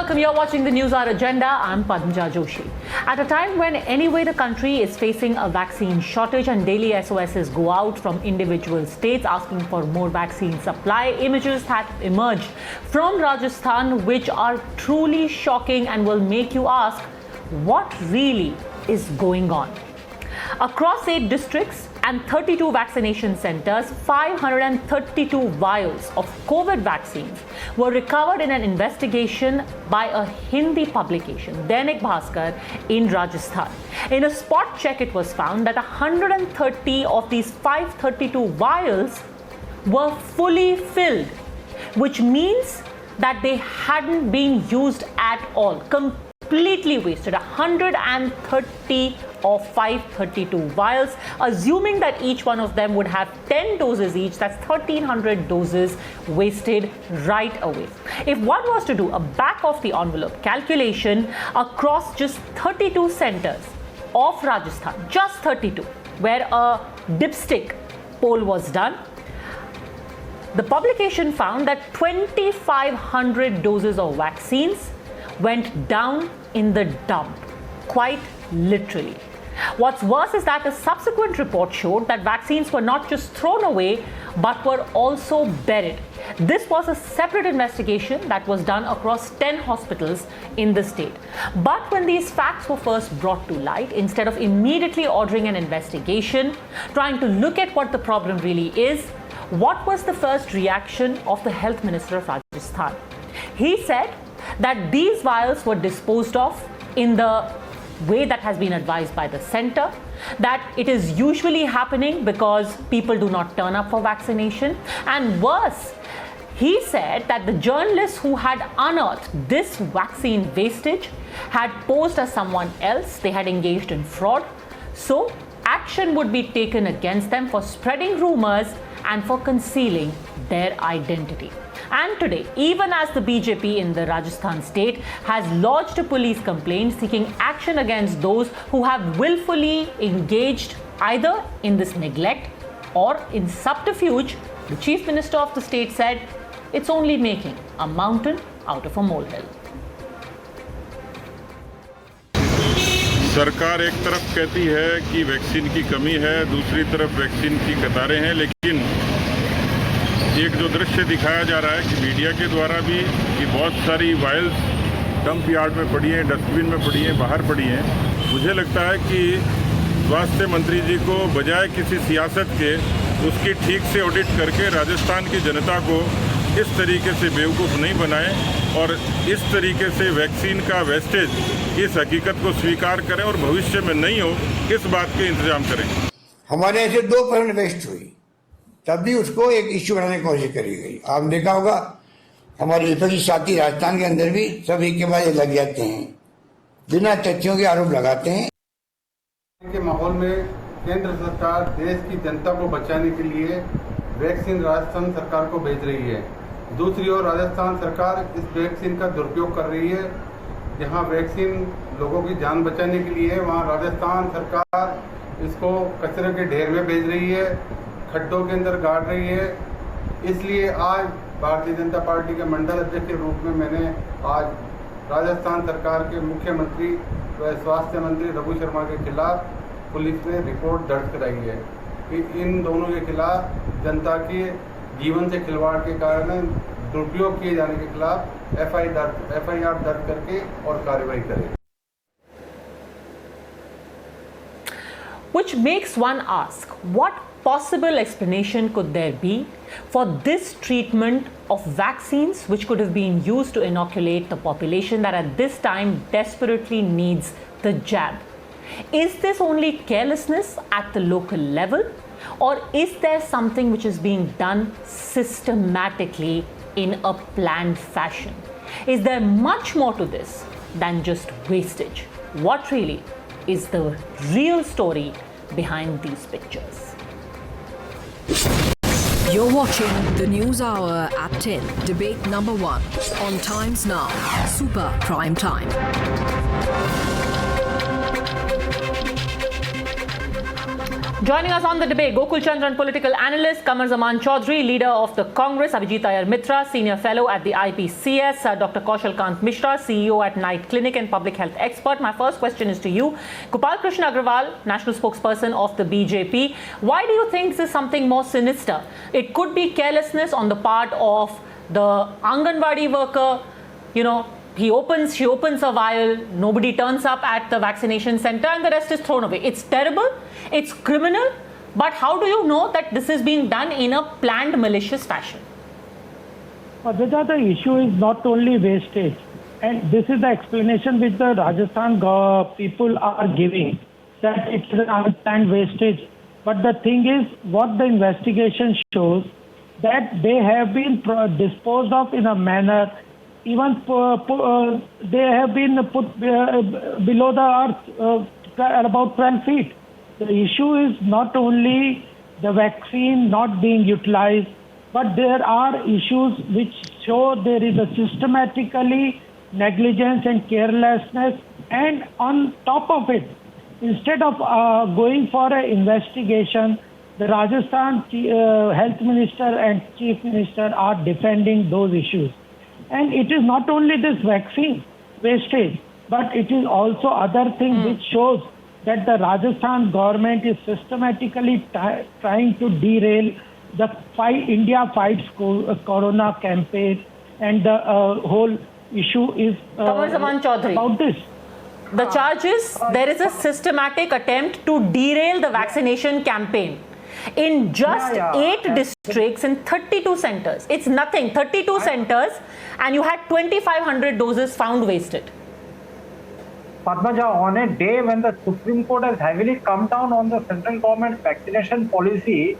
welcome. You're watching the News Hour Agenda. I'm Padmaja Joshi. At a time when anyway the country is facing a vaccine shortage and daily SOSs go out from individual states asking for more vaccine supply, images have emerged from Rajasthan which are truly shocking and will make you ask, what really is going on? Across 8 districts and 32 vaccination centers, 532 vials of COVID vaccines were recovered in an investigation by a Hindi publication, Dainik Bhaskar, in Rajasthan. In a spot check, it was found that 130 of these 532 vials were fully filled, which means that they hadn't been used at all. Completely wasted. 130 of 532 vials, assuming that each one of them would have 10 doses each, that's 1300 doses wasted right away. If one was to do a back of the envelope calculation across just 32 centers of Rajasthan, just 32, where a dipstick poll was done, the publication found that 2500 doses of vaccines went down in the dump, quite literally. What's worse is that a subsequent report showed that vaccines were not just thrown away, but were also buried. This was a separate investigation that was done across 10 hospitals in the state. But when these facts were first brought to light, instead of immediately ordering an investigation, trying to look at what the problem really is, what was the first reaction of the Health Minister of Rajasthan? He said that these vials were disposed of in the way that has been advised by the center, that it is usually happening because people do not turn up for vaccination. And worse, he said that the journalists who had unearthed this vaccine wastage had posed as someone else, they had engaged in fraud, so action would be taken against them for spreading rumors and for concealing their identity. And today, even as the BJP in the Rajasthan state has lodged a police complaint seeking action against those who have willfully engaged either in this neglect or in subterfuge, the Chief Minister of the state said it's only making a mountain out of a molehill. सरकार एक तरफ कहती है कि vaccine की कमी है, दूसरी तरफ वैक्सीन की कतारें हैं, लेकिन एक जो दृश्य दिखाया जा रहा है कि मीडिया के द्वारा भी कि बहुत सारी वायल्स डंप यार्ड में पड़ी हैं, डस्टबिन में पड़ी हैं, बाहर पड़ी हैं। मुझे लगता है कि स्वास्थ्य मंत्री जी को बजाय किसी सियासत के उसकी ठीक से ऑडिट करके राजस्थान की जनता को इस तरीके से बेवकूफ़ नहीं बनाएं और इस तरीके से वैक्सीन का वेस्टेज इस हकीकत को स्वीकार करें और भविष्य में नहीं हो, इस बात के इंतजाम करें। हमारे ऐसे 2% वेस्ट हुई, तब भी उसको एक इश्यू बनाने की कोशिश करी गई। आपने देखा होगा हमारे विपक्षी साथी राजस्थान के अंदर भी सब एक के बाद लग जाते हैं, बिना तथ्यों के आरोप लगाते हैं। के माहौल में केंद्र सरकार देश की जनता को बचाने के लिए वैक्सीन राजस्थान सरकार को भेज रही है। दूसरी ओर राजस्थान सरकार इस वैक्सीन का दुरुपयोग कर रही है। जहां वैक्सीन लोगों की जान बचाने के लिए है, वहां राजस्थान सरकार इसको कचरे के ढेर में भेज रही है, खड्डों के अंदर गाड़ रही है। इसलिए आज भारतीय जनता पार्टी के मंडल अध्यक्ष के रूप में मैंने आज राजस्थान सरकार के मुख्यमंत्री व स्वास्थ्य मंत्री रघु शर्मा के खिलाफ पुलिस में रिपोर्ट दर्ज कराई है कि इन दोनों के खिलाफ जनता के जीवन से खिलवाड़ के कारण दुरुपयोग किए जाने के खिलाफ एफआईआर दर्ज करके और कार्रवाई करें। Which makes one ask, what possible explanation could there be for this treatment of vaccines which could have been used to inoculate the population that at this time desperately needs the jab? Is this only carelessness at the local level, or is there something which is being done systematically in a planned fashion? Is there much more to this than just wastage? What really is the real story behind these pictures? You're watching the News Hour at 10, debate number 1 on Times Now, Super Prime Time. Joining us on the debate, Gokul Chandran, political analyst, Qamar Zaman Chaudhary, leader of the Congress, Abhijit Iyer Mitra, senior fellow at the IPCS, Dr. Kaushal Kant Mishra, CEO at Knight Clinic and public health expert. My first question is to you. Gopal Krishna Agarwal, national spokesperson of the BJP. Why do you think this is something more sinister? It could be carelessness on the part of the Anganwadi worker, she opens a vial, nobody turns up at the vaccination center and the rest is thrown away. It's terrible, it's criminal, but how do you know that this is being done in a planned malicious fashion? Padmaja, the issue is not only wastage, and this is the explanation which the Rajasthan people are giving, that it is an unplanned wastage. But the thing is, what the investigation shows, that they have been disposed of in a manner, even they have been put below the earth about 12 feet. The issue is not only the vaccine not being utilized, but there are issues which show there is a systematically negligence and carelessness, and on top of it, instead of going for an investigation, the Rajasthan Health Minister and Chief Minister are defending those issues. And it is not only this vaccine wastage, but it is also other things which shows that the Rajasthan government is systematically trying to derail the India Fights Corona campaign, and the whole issue is about this. The charge is there is a systematic attempt to derail the vaccination campaign in just 8 districts in 32 centers. It's nothing, 32 centers, and you had 2,500 doses found wasted. Padmaja, on a day when the Supreme Court has heavily come down on the central government vaccination policy,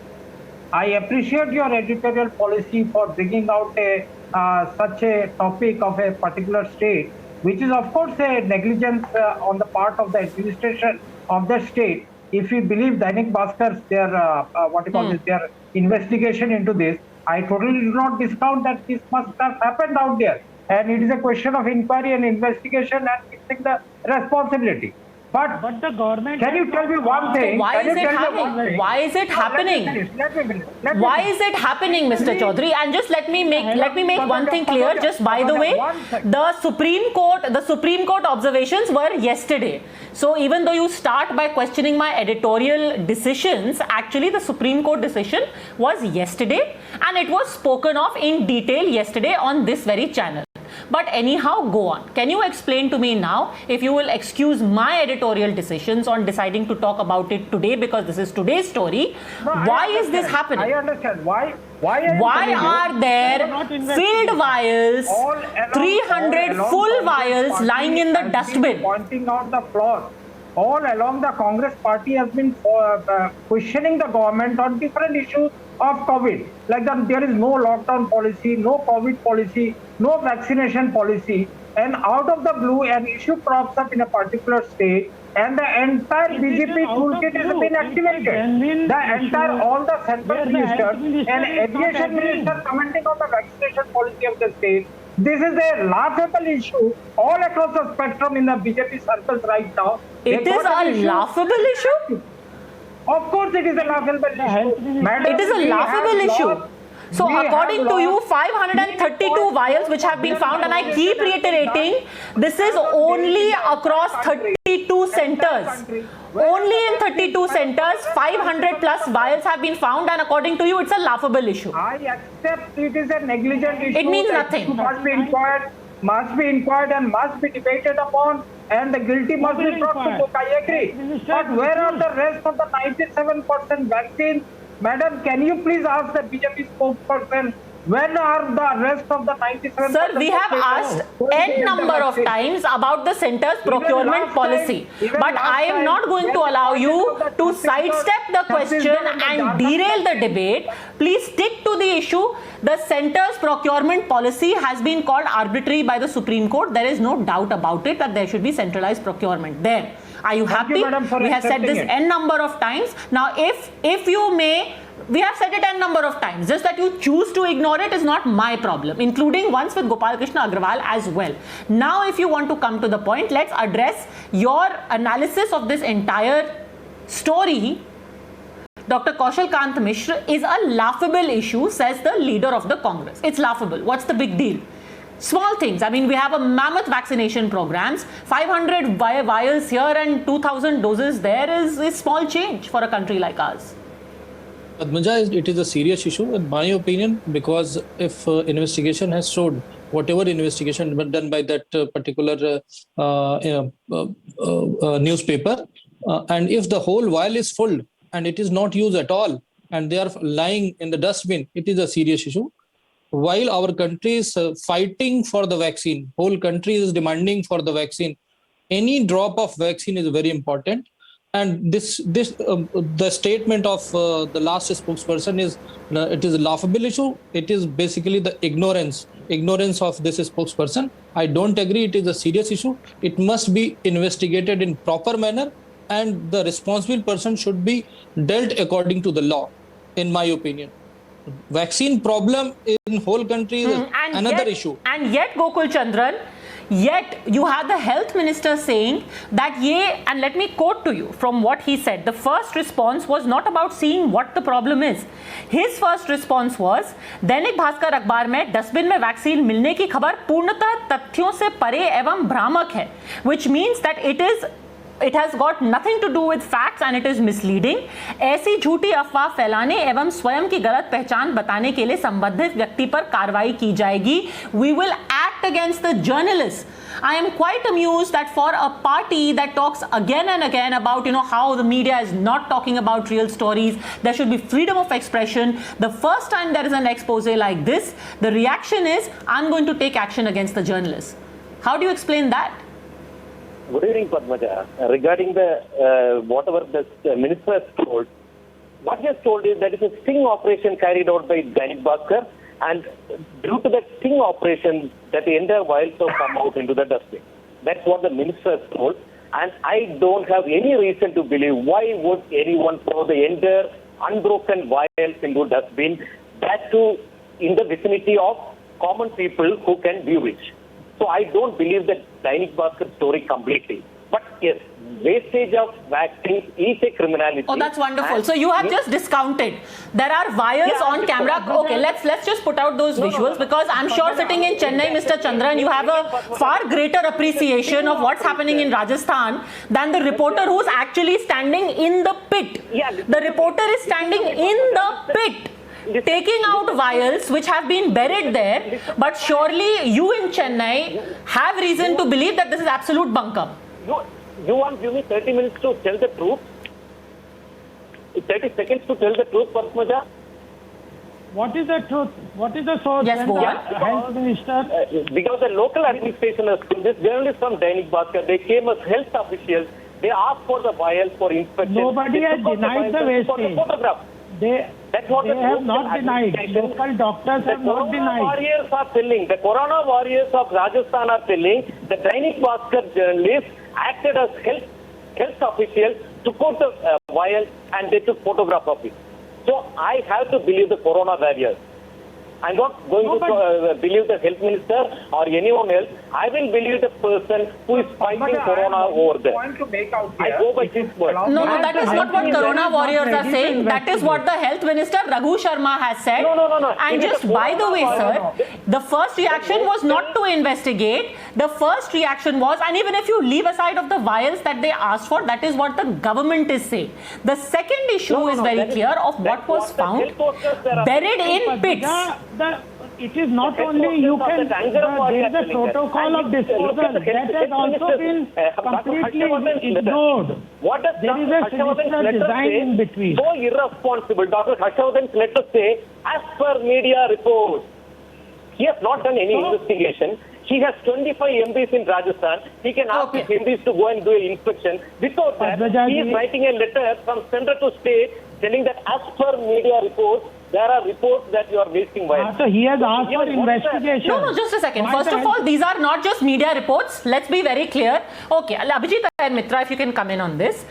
I appreciate your editorial policy for bringing out such a topic of a particular state, which is of course a negligence on the part of the administration of the state. If we believe Dainik Bhaskar, their investigation into this, I totally do not discount that this must have happened out there. And it is a question of inquiry and investigation and fixing the responsibility. But the government... Can you tell me one thing? Why is it happening? Why is it happening? Why is it happening, Mr. Chaudhary? And just let me make one thing clear. Just by the way, the Supreme Court observations were yesterday. So even though you start by questioning my editorial decisions, actually the Supreme Court decision was yesterday, and it was spoken of in detail yesterday on this very channel. But anyhow, go on. Can you explain to me now, if you will excuse my editorial decisions on deciding to talk about it today, because this is today's story, why is this happening? I understand. Why are there filled vials, 300 full vials lying in the dustbin? Pointing out the flaws. All along, the Congress party has been questioning the government on different issues of COVID. Like there is no lockdown policy, no COVID policy, no vaccination policy. And out of the blue, an issue crops up in a particular state, and the entire BJP toolkit has been activated. All the central ministers and aviation minister commenting on the vaccination policy of the state. This is a laughable issue all across the spectrum in the BJP circles right now. It is a laughable issue? Of course it is a laughable issue. Madam, it is a laughable issue. So according to you, 532 vials which have been found, and I keep reiterating, this is only across 32 centers. Only in 32 centers, 500 plus vials have been found, and according to you, it's a laughable issue. I accept it is a negligent issue. It means nothing. Must be inquired and must be debated upon, and the guilty must be brought to book. I agree. But where are the rest of the 97% vaccines? Madam, can you please ask the BJP spokesperson, when are the rest of the 97%? Sir, we have asked n number of times about the center's procurement policy. But I am not going to allow you to sidestep the question and derail the debate. Please stick to the issue. The center's procurement policy has been called arbitrary by the Supreme Court. There is no doubt about it that there should be centralized procurement there. Are you happy? We have said this n number of times. Now, if you may, we have said it n number of times. Just that you choose to ignore it is not my problem, including once with Gopal Krishna Agarwal as well. Now, if you want to come to the point, let's address your analysis of this entire story Dr. Kaushal Kant Mishra, is a laughable issue, says the leader of the Congress. It's laughable. What's the big deal? Small things. I mean, we have a mammoth vaccination programs, 500 vials here and 2,000 doses there is small change for a country like ours. Padmaja, it is a serious issue in my opinion, because if investigation has showed whatever investigation done by that particular newspaper, and if the whole vial is full and it is not used at all and they are lying in the dustbin, it is a serious issue. While our country is fighting for the vaccine, whole country is demanding for the vaccine, any drop of vaccine is very important. And the statement of the last spokesperson is it is a laughable issue. It is basically the ignorance of this spokesperson. I don't agree. It is a serious issue. It must be investigated in proper manner, and the responsible person should be dealt according to the law, in my opinion. Vaccine problem in whole country is another issue. And yet, Gokul Chandran, you had the health minister saying that and let me quote to you from what he said. The first response was not about seeing what the problem is. His first response was, Dainik Bhaskar अखबार में dustbin में vaccine मिलने की खबर पूर्णतः तथ्यों से परे एवं भ्रामक है, which means that it has got nothing to do with facts and it is misleading. ऐसी झूठी अफवाह फैलाने एवं स्वयं की गलत पहचान बताने के लिए संबंधित व्यक्ति पर कार्रवाई की जाएगी. We will act against the journalists. I am quite amused that for a party that talks again and again about how the media is not talking about real stories, there should be freedom of expression. The first time there is an expose like this, the reaction is, I'm going to take action against the journalists. How do you explain that? Good evening, Padmaja. Regarding the whatever the minister has told, what he has told is that it's a sting operation carried out by Dainik Bhaskar, and due to that sting operation, that the entire vials have come out into the dustbin. That's what the minister has told, and I don't have any reason to believe why would anyone throw the entire unbroken vials into dustbin, that too in the vicinity of common people who can view it. So I don't believe that Dainik Bhaskar story completely. But yes, wastage of vaccines is a criminality. Oh, that's wonderful. So you have just discounted. There are vials on camera. Okay, let's just put out those visuals, because I'm sure sitting in Chennai, Mr. Chandran, you have a far greater appreciation of what's happening in Rajasthan than the reporter who's actually standing in the pit. The reporter is standing in the pit, taking out vials which have been buried there, but surely you in Chennai have reason to believe that this is absolute bunkum. You want to give me 30 minutes to tell the truth? 30 seconds to tell the truth, Padmaja? What is the truth? What is the source? Yes, go on. Health minister. Because the local administration has come, this journalist from Dainik Bhaskar, they came as health officials, they asked for the vials for inspection. Nobody has denied the wastage. They have not denied. Local doctors have not denied. The Corona warriors of Rajasthan are telling the Dainik Bhaskar journalists acted as health officials, took out the vial and they took photograph of it. So I have to believe the Corona warriors. I'm not going to believe the health minister or anyone else. I will believe the person who is fighting Corona over there. I go by this word. No, that is not what Corona warriors are saying. That is what the health minister Raghu Sharma has said. No. And just by the way, sir, the first reaction was not to investigate. The first reaction was, and even if you leave aside of the vials that they asked for, that is what the government is saying. The second issue is very clear of what was found buried in pits. It is not only you can, there is a protocol of disposal that has also been completely ignored. What does there is a sinister design in between. So irresponsible. Dr. Harshavardhan's letter say, as per media reports, he has not done any investigation. He has 25 MPs in Rajasthan. He can ask his MPs to go and do an inspection. Without that, he is writing a letter from center to state telling that as per media reports, there are reports that you are wasting violence. So he has asked for investigation. No, just a second. First of all, these are not just media reports. Let's be very clear. Okay, Abhijit and Mitra, if you can come in on this.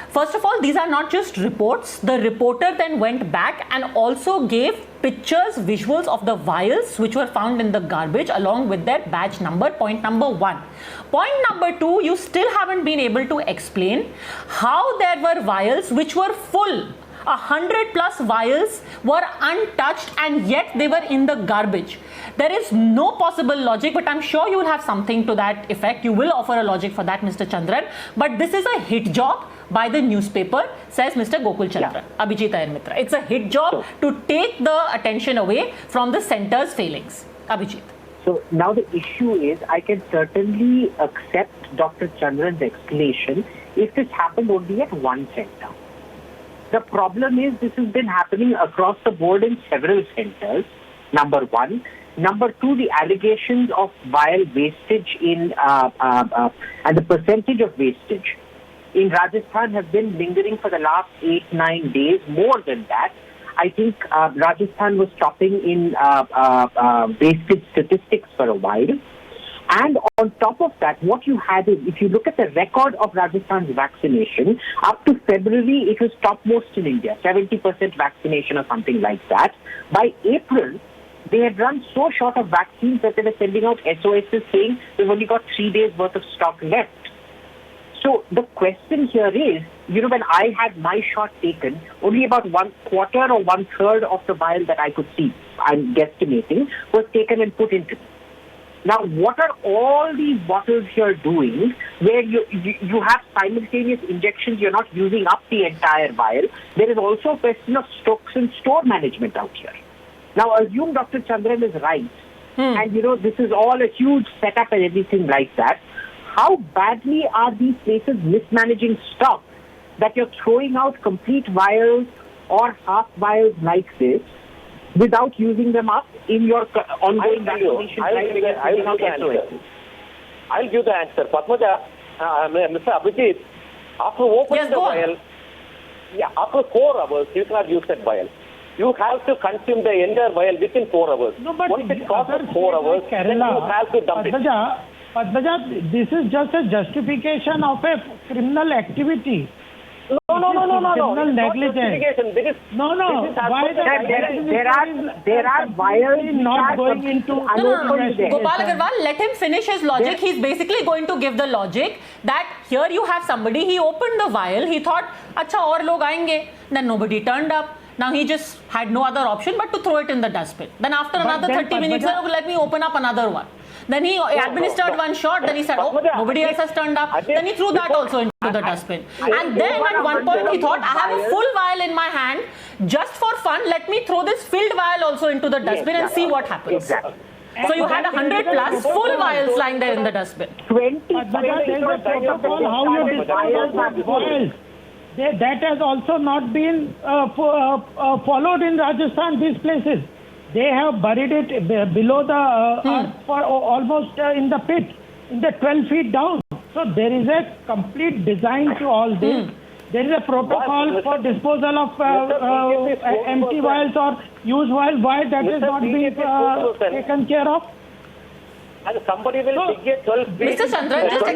First of all, these are not just reports. The reporter then went back and also gave pictures, visuals of the vials which were found in the garbage along with their batch number, point number 1. Point number 2, you still haven't been able to explain how there were vials which were full 100+ vials were untouched and yet they were in the garbage. There is no possible logic, but I'm sure you will have something to that effect. You will offer a logic for that, Mr. Chandran. But this is a hit job by the newspaper, says Mr. Gokul Chandran, Abhijit Iyer Mitra. It's a hit job to take the attention away from the centre's failings. Abhijit. So now the issue is, I can certainly accept Dr. Chandran's explanation if this happened only at one center. The problem is this has been happening across the board in several centers, number one. Number two, the allegations of vial wastage and the percentage of wastage in Rajasthan have been lingering for the last 8-9 days, more than that. I think Rajasthan was topping in wastage statistics for a while. And on top of that, what you had is, if you look at the record of Rajasthan's vaccination, up to February, it was topmost in India, 70% vaccination or something like that. By April, they had run so short of vaccines that they were sending out SOSs saying they've only got 3 days worth of stock left. So the question here is, when I had my shot taken, only about 1/4 or 1/3 of the vial that I could see, I'm guesstimating, was taken and put into me. Now, what are all these bottles here doing where you have simultaneous injections, you're not using up the entire vial? There is also a question of stocks and store management out here. Now, assume Dr. Chandran is right, and this is all a huge setup and everything like that. How badly are these places mismanaging stock that you're throwing out complete vials or half vials like this without using them up in your ongoing vaccination? I'll give the answer. Padmaja, Mr. Abhijit, after opening the vial, after 4 hours, you cannot use that vial. You have to consume the entire vial within 4 hours. No, but once it crosses 4 hours, then you have to dump it. Padmaja, this is just a justification of a criminal activity. No. Criminal negligence. Why there are vials not going into Gopal Agarwal, let him finish his logic. He's basically going to give the logic that here you have somebody, he opened the vial, he thought, acha aur log aayenge, then nobody turned up. Now he just had no other option but to throw it in the dustbin. Then after another 30 minutes, let me open up another one. Then he administered one shot, then he said, nobody else has turned up. Then he threw that also into the dustbin. And then at one point he thought, I have a full vial in my hand, just for fun, let me throw this filled vial also into the dustbin and see what happens. Exactly. So you had 100+ full vials lying there in the dustbin. 20 how you dispose of vials. That has also not been followed in Rajasthan, these places. They have buried it below the earth for almost in the pit, in the 12 feet down. So there is a complete design to all this. There is a protocol for disposal of empty vials or used vials. Why that is not being taken care of? And somebody will dig a 12 feet. Mr. Chandran, just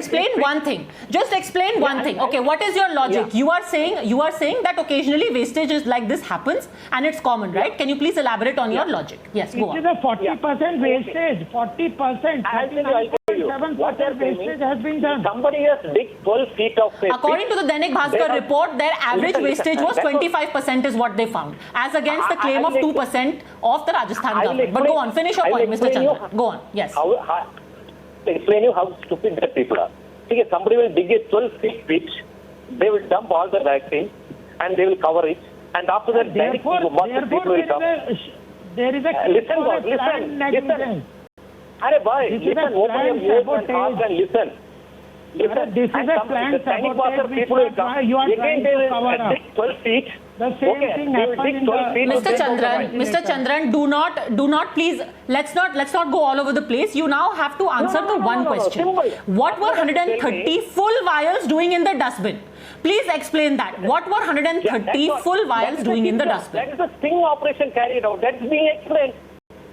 explain one thing. Okay, what is your logic? You are saying that occasionally wastage is like this happens and it's common, right? Can you please elaborate on your logic? Yes, go on. It is a 40% wastage. 40%. 39.7% wastage has been done. Somebody has digged 12 feet of wastage. According to the Dainik Bhaskar report, their average wastage was 25% is what they found, as against the claim of 2% of the Rajasthan government. But go on, finish your point, Mr. Chandran. Go on, yes. Explain you how stupid the people are. Okay, somebody will dig a 12 feet pit, they will dump all the vaccine and they will cover it, and after that, therefore there is a listen. Arey boy, listen, open your ears and ask and listen. This is a planned sabotage which you are trying to cover up. 12 feet. The same thing happened in Mr. Chandran, do not please, let's not go all over the place. You now have to answer the one question. What were 130 full vials doing in the dustbin? Please explain that. What were 130 full vials doing in the dustbin? That is a sting operation carried out. That's being explained.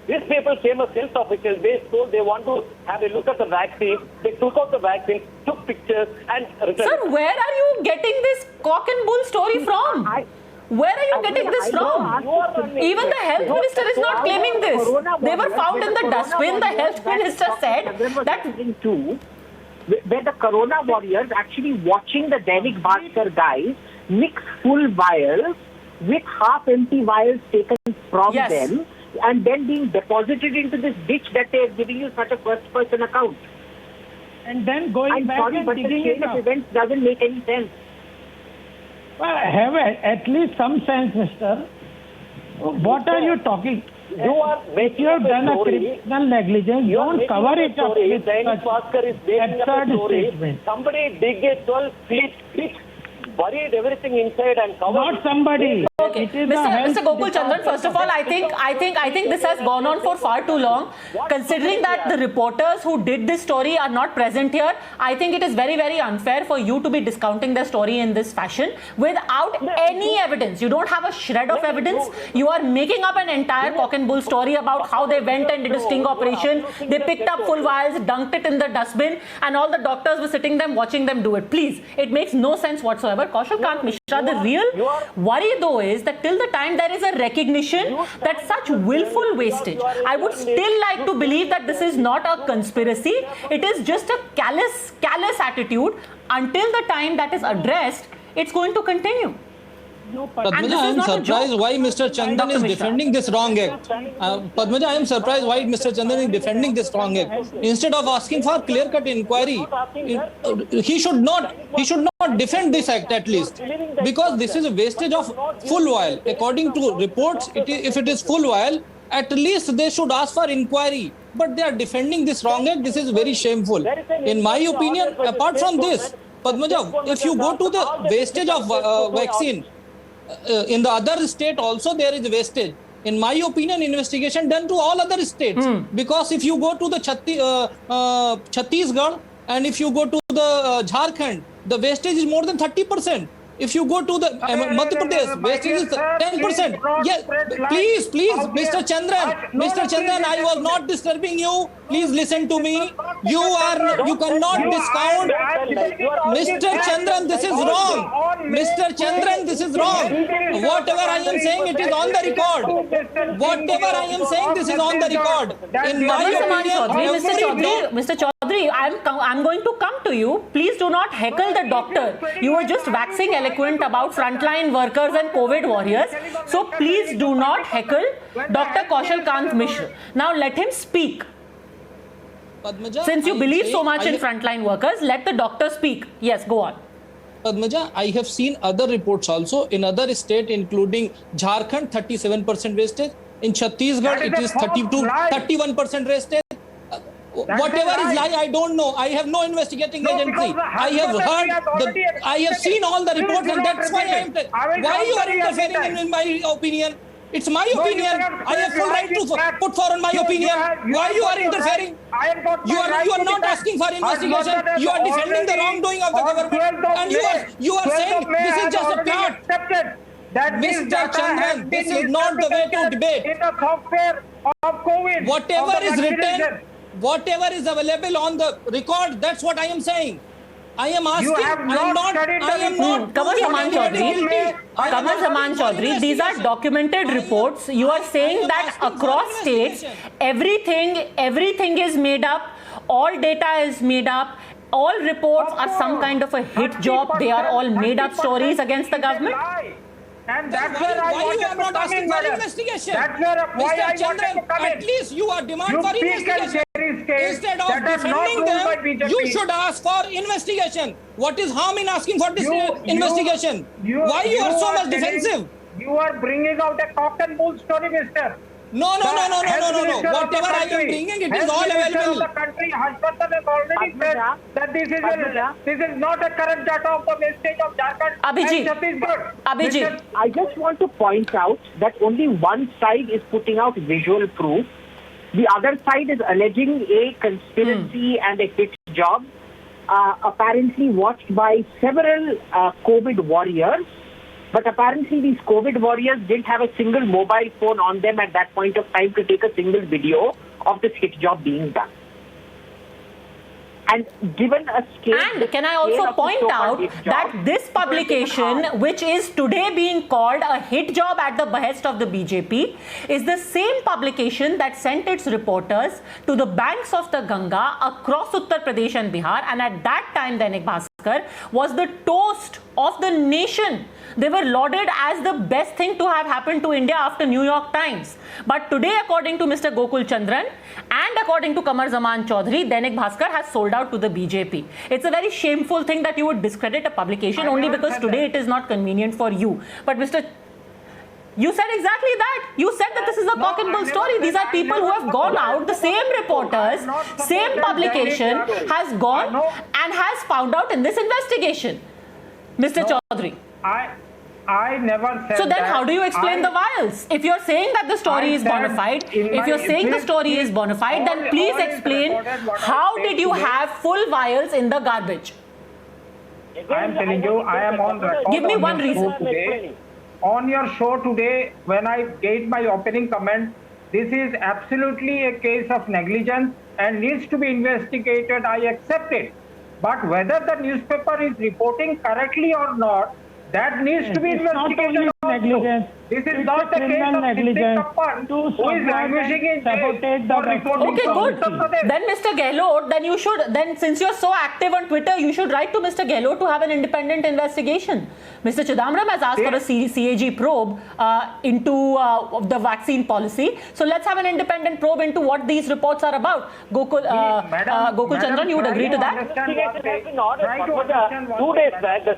These people came as health officials. They told they want to have a look at the vaccine. They took out the vaccine, took pictures, and returned. Sir, where are you getting this cock and bull story from? Where are you getting this from? Even the health minister is not claiming this. They were found in the dustbin. The health minister said that where the Corona warriors actually watching the Dainik Bhaskar guys mix full vials with half-empty vials taken from Yes. them and then being deposited into this ditch that they are giving you such a first-person account. And then going I'm back sorry, and but the digging chain it of up. events doesn't make any sense. Well, have at least some sense, mister. What are you talking? You are If making you have up a done a story. criminal negligence, You are don't making cover up a it up story. with Dainik such Bhaskar is making up a absurd story. statement. Somebody dig a 12-feet pit, buried everything inside and covered. Not somebody. Okay, It is the Mr. health Gokul Chandran, department. first of all, I think this has gone on for far too long. Considering that the reporters who did this story are not present here, I think it is very, very unfair for you to be discounting their story in this fashion without any evidence. You don't have a shred of evidence. You are making up an entire cock and bull story about how they went and did a sting operation. They picked up full vials, dunked it in the dustbin, and all the doctors were sitting there watching them do it. Please, it makes no sense whatsoever. Kaushal Kant Mishra, the real worry though is that till the time there is a recognition that such willful wastage, I would still like to believe that this is not a conspiracy. It is just a callous attitude. Until the time that is addressed, it's going to continue. Padmaja, this I is am not a surprised joke. why Mr. Chandan Dr. is Mishra. defending this wrong act. Padmaja, I am surprised why Mr. Chandan is defending this wrong act. Instead of asking for clear-cut inquiry, he should not defend this act at least, because this is a wastage of full vial. According to reports, if it is full vial, at least they should ask for inquiry. But they are defending this wrong act. This is very shameful. In my opinion, apart from this, Padmaja, if you go to the wastage of vaccine, in the other state also there is wastage. In my opinion, investigation done to all other states. Because if you go to the Chhattisgarh and if you go to the Jharkhand, the wastage is more than 30%. If you go to the Madhya Pradesh, wastage is 10%. Yes, please, Mr. Chandran, I was not disturbing you. Please listen to me. You cannot discount. Mr. Chandran, this is wrong. Mr. Chandran, this is wrong. Whatever I am saying, it is on the record. Whatever I am saying, this is on the record. In my opinion, Mr. Chaudhary, I'm going to come to you. Please do not heckle the doctor. You were just waxing eloquent about frontline workers and COVID warriors. So please do not heckle Dr. Kaushal Kant Mishra. Now let him speak. Padmaja, Since you I believe say- so much in frontline workers, let the doctor speak. Yes, go on. Padmaja, I have seen other reports also in other states, including Jharkhand, 37% wastage. In Chhattisgarh, it is 31% wastage. Whatever is lie, I don't know. I have no investigating agency. I have seen all the reports, and that's why I am. Why you are interfering in my opinion? It's my opinion. I have full right to put forward my opinion. Why you are interfering? You are not asking for investigation. You are defending the wrongdoing of the government, and you are saying this is just a plot. Mr. Chandran, this is not the way to debate. In the software of COVID. Whatever is written, whatever is available on the record, that's what I am saying. I am asking. Kamal Zaman Chaudhary, these are documented reports. You are saying that across states, everything is made up, all data is made up, all reports are some kind of a hit job. They are all made up stories against the government. And that's why you are not asking for investigation? That's where Mr. Chandran, at least you are demanding for investigation. Instead of defending them, you should ask for investigation. What is harm in asking for this investigation? Why you are so much defensive? You are bringing out a cock and bull story, mister. No. Whatever I am bringing, it is all available. The country has already said that this is not a current data of the wastage of Jharkhand and Chhattisgarh. Abhijit, I just want to point out that only one side is putting out visual proof. The other side is alleging a conspiracy and a hit job, apparently watched by several COVID warriors. But apparently these COVID warriors didn't have a single mobile phone on them at that point of time to take a single video of this hit job being done. And given a scale... And can I also point out that this publication, which is today being called a hit job at the behest of the BJP, is the same publication that sent its reporters to the banks of the Ganga across Uttar Pradesh and Bihar. And at that time, Dainik Bhaskar was the toast of the nation. They were lauded as the best thing to have happened to India after New York Times. But today, according to Mr. Gokul Chandran and according to Qamar Zaman Chaudhary, Dainik Bhaskar has sold out to the BJP. It's a very shameful thing that you would discredit a publication only because today it is not convenient for you. But Mr. You said exactly that. You said that this is a cock and bull story. These are people who have gone out, the same reporters, same publication has gone and has found out in this investigation. Mr. Chaudhary. I never said. So then that. How do you explain the vials? If you're saying that the story is bona fide, if you're saying the story is bona fide, then please explain how did you have full vials in the garbage? I am telling you, I am on record. Give me one reason. Today, on your show today, when I gave my opening comment, this is absolutely a case of negligence and needs to be investigated. I accept it. But whether the newspaper is reporting correctly or not, that needs to be investigated. Negligence. This is not the case of negligence who is languishing in jail for reporting. Okay, good. Then Mr. Gehlot, then since you're so active on Twitter, you should write to Mr. Gehlot to have an independent investigation. Mr. Chidambaram has asked for a CAG probe into the vaccine policy. So let's have an independent probe into what these reports are about. Gokul Chandran, you would agree to that? Investigation has been ordered. 2 days back, the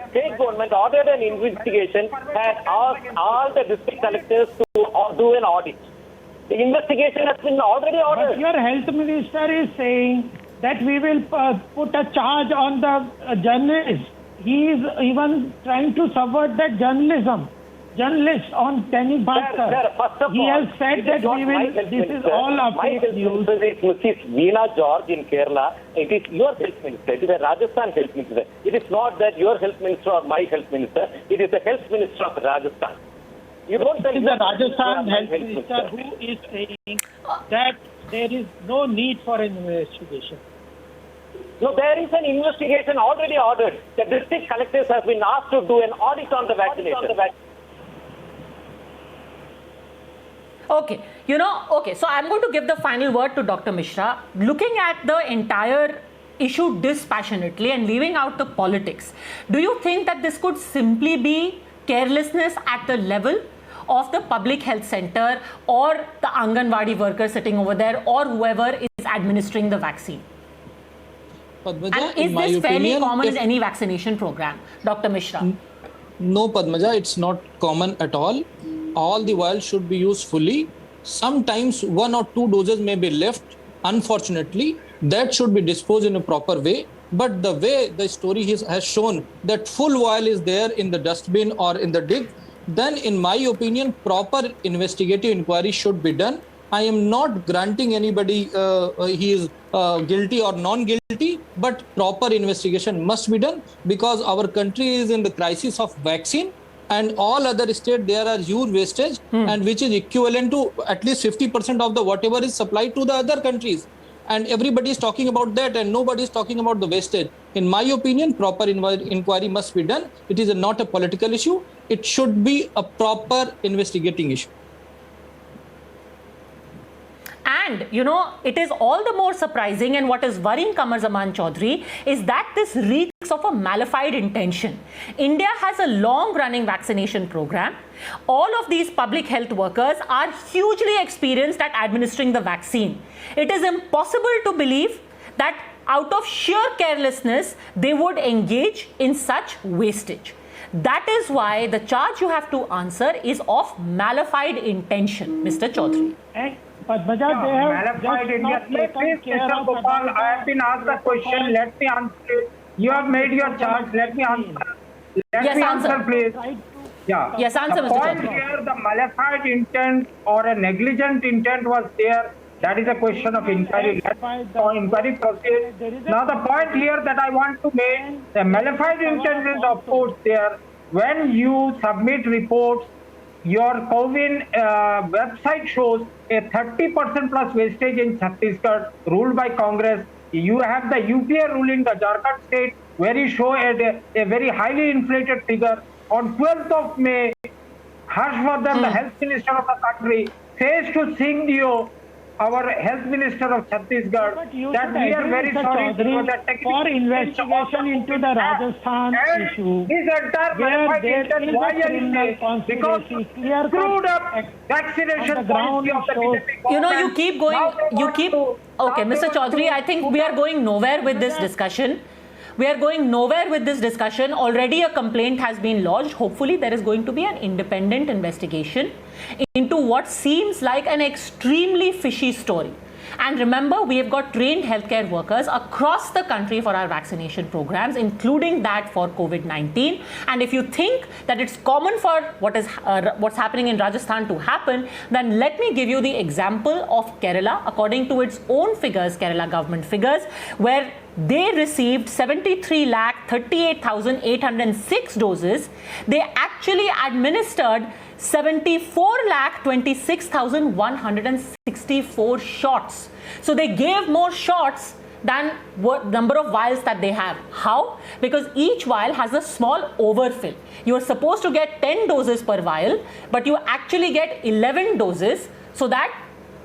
state government ordered an investigation and asked all the district collectors to do an audit. The investigation has been already ordered. But your health minister is saying that we will put a charge on the journalist. He is even trying to subvert that journalism. Journalists on Dainik Bhaskar. He has said that we will. This is all a fake news. It's Mrs. Veena George in Kerala. It is your health minister. It is a Rajasthan health minister. It is not that your health minister or my health minister. It is the health minister of Rajasthan. You don't say it is the Rajasthan health minister who is saying that there is no need for an investigation. No, there is an investigation already ordered. The district collectors have been asked to do an audit on the vaccination. Okay, so I'm going to give the final word to Dr. Mishra. Looking at the entire issue dispassionately and leaving out the politics, do you think that this could simply be carelessness at the level of the public health center or the Anganwadi worker sitting over there or whoever is administering the vaccine? Padmaja, and is this fairly common in any vaccination program, Dr. Mishra? No, Padmaja, it's not common at all. All the vials should be used fully. Sometimes 1 or 2 doses may be left. Unfortunately, that should be disposed in a proper way. But the way the story has shown that full vial is there in the dustbin or in the dig, then in my opinion, proper investigative inquiry should be done. I am not granting anybody he is guilty or non-guilty, but proper investigation must be done because our country is in the crisis of vaccine. And all other states, there are huge wastage and which is equivalent to at least 50% of the whatever is supplied to the other countries. And everybody is talking about that and nobody is talking about the wastage. In my opinion, proper inquiry must be done. It is not a political issue. It should be a proper investigating issue. And, it is all the more surprising, and what is worrying Qamar Zaman Chaudhary is that this reeks of a malified intention. India has a long-running vaccination program. All of these public health workers are hugely experienced at administering the vaccine. It is impossible to believe that out of sheer carelessness, they would engage in such wastage. That is why the charge you have to answer is of malified intention, Mr. Chaudhary. Padmaja, they have malified Mr. Gopal, I have been asked the question. Let me answer it. You have made your charge. Let me answer. Let me answer, please. Yeah. Yes, answer, the Mr. point Chaudhary. here, the malified intent or a negligent intent was there. That is a question of inquiry. Inquiry proceed. Now, the point here that I want to make, the malified intent is of course there. When you submit reports, your CoWIN website shows a 30% plus wastage in Chhattisgarh ruled by Congress. You have the UPA ruling the Jharkhand state where you show a very highly inflated figure. On 12th of May, Harshvardhan, the health minister of the country, says to Singh Dio our health minister of Chhattisgarh But you that should we are agree, very Mr. sorry Chaudhary, for the technical for investigation into the Rajasthan and issue, his entire where modified there intent, is why a are you criminal saying? Because conspiracy, clear-cut screwed up on vaccination the ground policy of the shows- BJP You know, you government. keep going, Now they you want keep, to- okay, now they Mr. want Chaudhary, to I think put we are up- going nowhere with this discussion. We are going nowhere with this discussion. Already a complaint has been lodged. Hopefully there is going to be an independent investigation into what seems like an extremely fishy story. And remember, we have got trained healthcare workers across the country for our vaccination programs, including that for COVID-19. And if you think that it's common for what's happening in Rajasthan to happen, then let me give you the example of Kerala. According to its own figures, Kerala government figures, where they received 73,38,806 doses, they actually administered 74,26,164 shots. So they gave more shots than what number of vials that they have. How? Because each vial has a small overfill. You are supposed to get 10 doses per vial, but you actually get 11 doses so that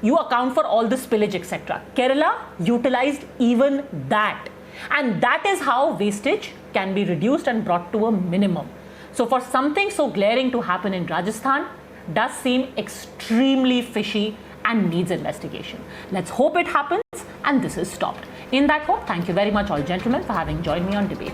you account for all the spillage, etc. Kerala utilized even that. And that is how wastage can be reduced and brought to a minimum. So for something so glaring to happen in Rajasthan does seem extremely fishy and needs investigation. Let's hope it happens and this is stopped. In that hope, thank you very much all gentlemen for having joined me on debate.